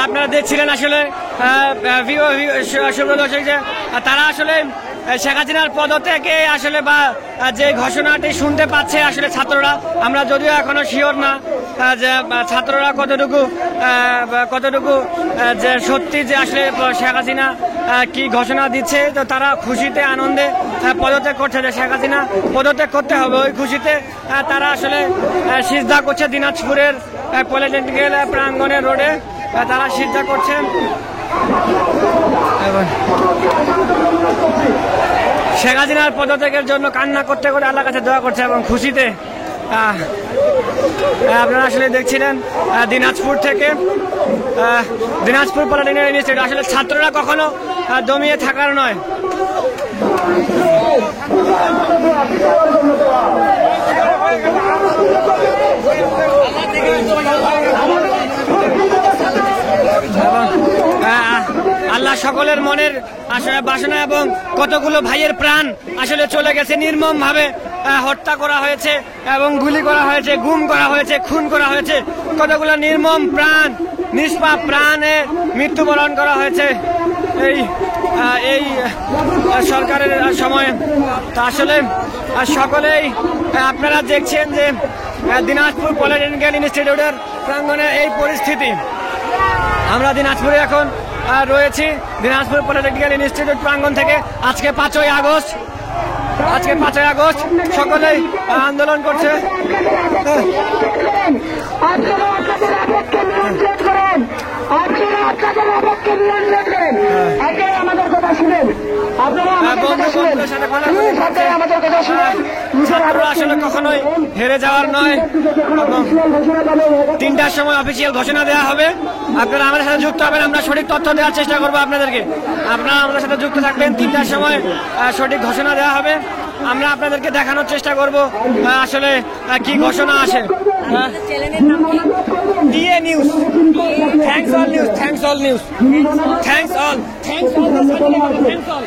আপনারা দেখছিলেন আসলে দর্শক যে তারা আসলে শেখ হাসিনার পদত্যাগে আসলে বা যে ঘোষণাটি শুনতে পাচ্ছে আসলে ছাত্ররা, আমরা যদিও এখনো শিওর না যে ছাত্ররা কতটুকু যে সত্যি যে আসলে শেখ হাসিনা কি ঘোষণা দিচ্ছে, তো তারা খুশিতে আনন্দে পদত্যাগ করছে, যে শেখ হাসিনা পদত্যাগ করতে হবে ওই খুশিতে তারা আসলে সিজদা করছে। দিনাজপুরের পলিটেকনিক্যাল প্রাঙ্গণের রোডে তারা সিজদা করছেন। শেখ হাসিনার পদত্যাগের জন্য কান্না করতে করে আল্লাহর কাছে দোয়া করছে এবং খুশিতে। আপনারা আসলে দেখছিলেন দিনাজপুর থেকে দিনাজপুর পলিটেকনিক ইনস্টিটিউট, আসলে ছাত্ররা কখনো দমিয়ে থাকার নয়। আল্লাহ সকলের মনের আসলে বাসনা এবং কতগুলো ভাইয়ের প্রাণ আসলে চলে গেছে, নির্মম ভাবে হত্যা করা হয়েছে এবং গুলি করা হয়েছে, গুম করা হয়েছে, খুন করা হয়েছে, কতগুলো নির্মম প্রাণ, নিষ্পাপ প্রাণে মৃত্যুবরণ করা হয়েছে এই সরকারের সময়ে। তা আসলে সকলেই আপনারা দেখছেন যে দিনাজপুর পলিটেকনিক্যাল ইনস্টিটিউটের প্রাঙ্গণে এই পরিস্থিতি। আমরা দিনাজপুরে এখন রয়েছি, দিনাজপুর পলিটেকনিক্যাল ইনস্টিটিউট প্রাঙ্গণ থেকে। আজকে 5ই আগস্ট সকলেই আন্দোলন করছে। আসলে কখনোই হেরে যাওয়ার নয়। 3টার সময় অফিসিয়াল ঘোষণা দেওয়া হবে, আপনারা আমাদের সাথে যুক্ত হবেন, আমরা সঠিক তথ্য দেওয়ার চেষ্টা করবো আপনাদেরকে। আপনারা আমাদের সাথে যুক্ত থাকবেন, 3টার সময় সঠিক ঘোষণা দেওয়া হবে, আমরা আপনাদেরকে দেখানোর চেষ্টা করব আসলে কি ঘোষণা আসে। DA news, thanks all news, thanks all news, thanks all, thanks all, thanks all.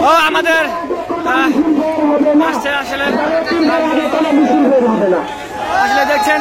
ও আমাদের আসছে আসলে আসলে দেখছেন